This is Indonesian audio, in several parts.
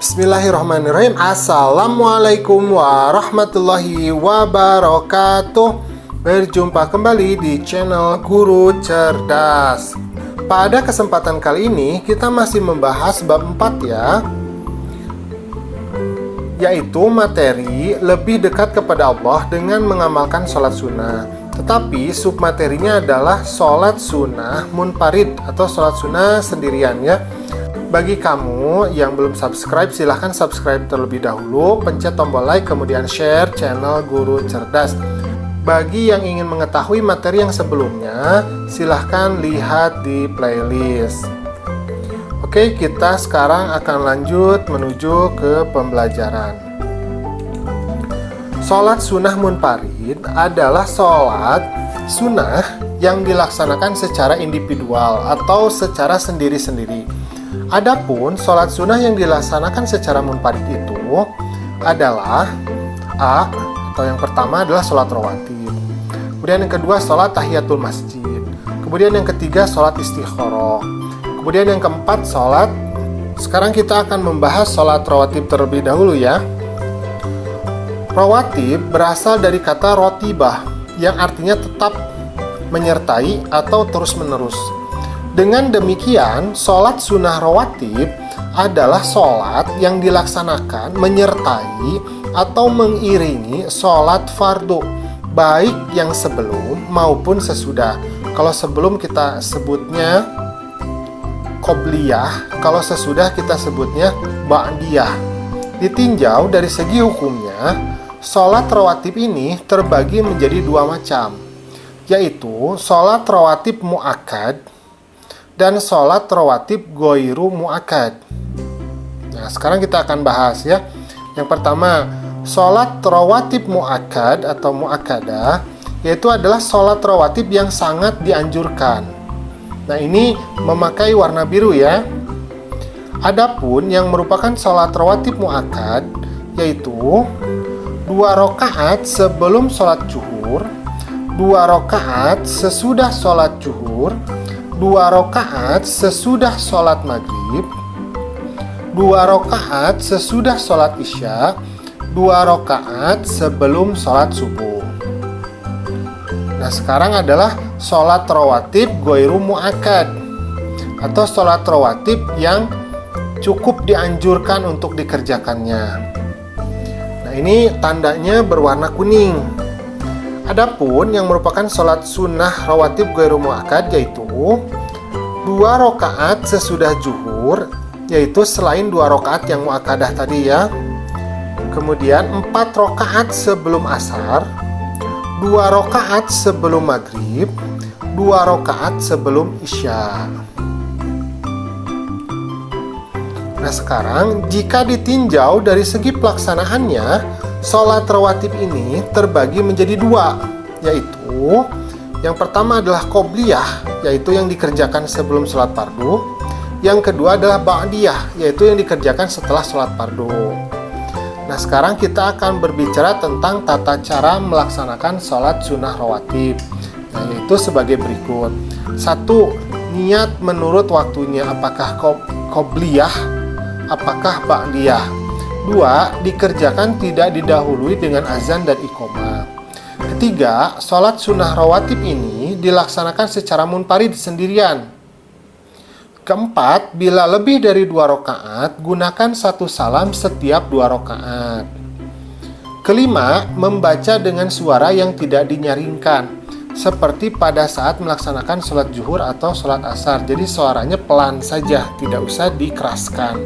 Bismillahirrahmanirrahim. Assalamualaikum warahmatullahi wabarakatuh. Berjumpa kembali di channel Guru Cerdas. Pada kesempatan kali ini kita masih membahas bab 4 ya, yaitu materi lebih dekat kepada Allah dengan mengamalkan sholat sunnah. Tetapi submaterinya adalah sholat sunnah munfarid atau sholat sunnah sendirian ya. Bagi kamu yang belum subscribe, silahkan subscribe terlebih dahulu, pencet tombol like, kemudian share channel Guru Cerdas. Bagi yang ingin mengetahui materi yang sebelumnya, silahkan lihat di playlist. Oke, kita sekarang akan lanjut menuju ke pembelajaran. Sholat sunnah munfarid adalah sholat sunnah yang dilaksanakan secara individual atau secara sendiri-sendiri. Adapun sholat sunnah yang dilaksanakan secara munfarid itu adalah atau yang pertama adalah sholat rawatib. Kemudian yang kedua sholat tahiyatul masjid. Kemudian yang ketiga sholat istikharah. Kemudian yang keempat sholat. Sekarang kita akan membahas sholat rawatib terlebih dahulu ya. Rawatib berasal dari kata rotibah yang artinya tetap, menyertai atau terus-menerus. Dengan demikian, sholat sunnah rawatib adalah sholat yang dilaksanakan menyertai atau mengiringi sholat fardu, baik yang sebelum maupun sesudah. Kalau sebelum kita sebutnya qobliyah, kalau sesudah kita sebutnya ba'diyah. Ditinjau dari segi hukumnya, sholat rawatib ini terbagi menjadi dua macam, yaitu sholat rawatib mu'akkad dan sholat rawatib ghairu mu'akkad. Nah, sekarang kita akan bahas ya. Yang pertama, sholat rawatib mu'akkad atau mu'akkadah, yaitu adalah sholat rawatib yang sangat dianjurkan. Nah, ini memakai warna biru ya. Adapun yang merupakan sholat rawatib mu'akkad, yaitu 2 rakaat sebelum sholat zuhur, 2 rakaat sesudah sholat zuhur, 2 rakaat sesudah sholat maghrib, 2 rakaat sesudah sholat isya, 2 rakaat sebelum sholat subuh. Nah, sekarang adalah sholat rawatib ghairu mu'akkad atau sholat rawatib yang cukup dianjurkan untuk dikerjakannya. Nah, ini tandanya berwarna kuning. Adapun yang merupakan sholat sunnah rawatib ghairu mu'akkad yaitu 2 rakaat sesudah zuhur, yaitu selain 2 rakaat yang mu'akkadah tadi ya. Kemudian 4 rakaat sebelum asar, 2 rakaat sebelum maghrib, 2 rakaat sebelum isya. Nah, sekarang jika ditinjau dari segi pelaksanaannya, sholat rawatib ini terbagi menjadi 2, yaitu yang pertama adalah qobliyah, yaitu yang dikerjakan sebelum sholat fardu. Yang kedua adalah ba'diyah, yaitu yang dikerjakan setelah sholat fardu. Nah, sekarang kita akan berbicara tentang tata cara melaksanakan sholat sunnah rawatib. Nah, yaitu sebagai berikut. 1. Niat menurut waktunya, apakah qobliyah, apakah ba'diyah. 2. Dikerjakan tidak didahului dengan azan dan iqamah. Ketiga, sholat sunnah rawatib ini dilaksanakan secara munfarid sendirian. Keempat, bila lebih dari 2 rakaat, gunakan 1 salam setiap 2 rakaat. Kelima, membaca dengan suara yang tidak dinyaringkan, seperti pada saat melaksanakan sholat zuhur atau sholat asar. Jadi suaranya pelan saja, tidak usah dikeraskan.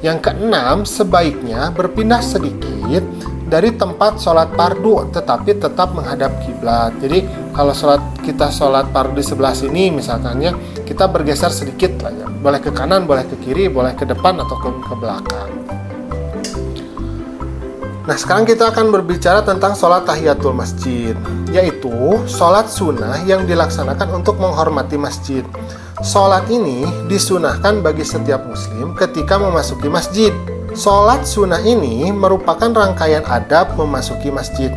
Yang keenam, sebaiknya berpindah sedikit dari tempat sholat fardu, tetapi tetap menghadap kiblat. Jadi kalau kita sholat fardu di sebelah sini misalkannya, kita bergeser sedikit lah ya. Boleh ke kanan, boleh ke kiri, boleh ke depan atau ke belakang. Nah, sekarang kita akan berbicara tentang sholat tahiyatul masjid, yaitu sholat sunnah yang dilaksanakan untuk menghormati masjid. Sholat ini disunahkan bagi setiap muslim ketika memasuki masjid. Sholat sunnah ini merupakan rangkaian adab memasuki masjid.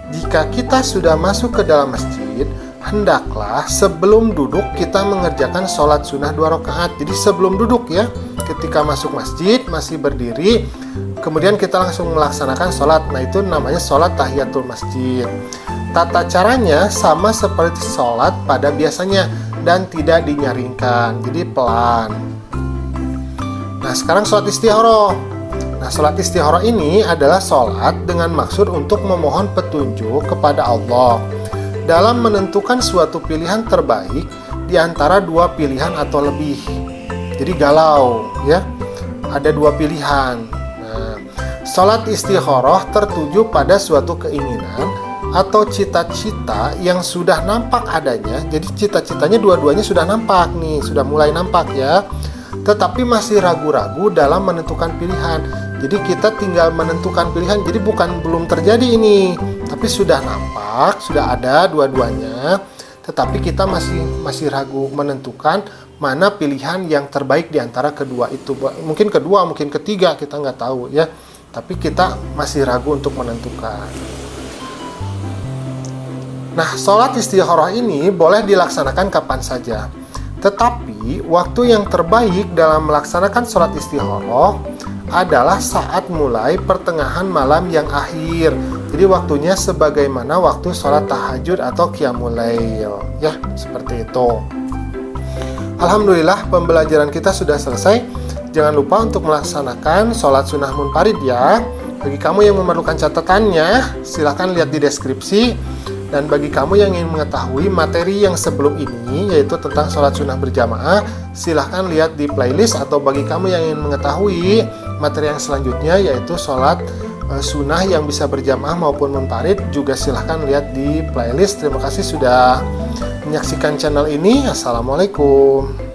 Jika kita sudah masuk ke dalam masjid, hendaklah sebelum duduk kita mengerjakan sholat sunnah 2 rakaat. Jadi sebelum duduk ya, ketika masuk masjid masih berdiri, kemudian kita langsung melaksanakan sholat. Nah, itu namanya sholat tahiyatul masjid. Tata caranya sama seperti sholat pada biasanya dan tidak dinyaringkan, jadi pelan. Nah, sekarang sholat istikharah. Nah, sholat istikharah ini adalah sholat dengan maksud untuk memohon petunjuk kepada Allah dalam menentukan suatu pilihan terbaik di antara dua pilihan atau lebih. Jadi galau, ya. Ada dua pilihan. Nah, sholat istikharah tertuju pada suatu keinginan atau cita-cita yang sudah nampak adanya. Jadi cita-citanya dua-duanya sudah nampak nih, sudah mulai nampak ya. Tetapi masih ragu-ragu dalam menentukan pilihan. Jadi kita tinggal menentukan pilihan. Jadi belum terjadi ini, tapi sudah nampak, sudah ada dua-duanya. Tetapi kita masih ragu menentukan mana pilihan yang terbaik di antara kedua itu. Mungkin kedua, mungkin ketiga, kita nggak tahu ya. Tapi kita masih ragu untuk menentukan. Nah, sholat istikharah ini boleh dilaksanakan kapan saja. Tetapi waktu yang terbaik dalam melaksanakan sholat istikharah adalah saat mulai pertengahan malam yang akhir. Jadi waktunya sebagaimana waktu sholat tahajud atau qiyamul lail, ya, seperti itu. Alhamdulillah, pembelajaran kita sudah selesai. Jangan lupa untuk melaksanakan sholat sunnah munfarid ya. Bagi kamu yang memerlukan catatannya, silahkan lihat di deskripsi. Dan bagi kamu yang ingin mengetahui materi yang sebelum ini, yaitu tentang sholat sunnah berjamaah, silahkan lihat di playlist. Atau bagi kamu yang ingin mengetahui materi yang selanjutnya, yaitu sholat sunnah yang bisa berjamaah maupun munfarid, juga silahkan lihat di playlist. Terima kasih sudah menyaksikan channel ini. Assalamualaikum.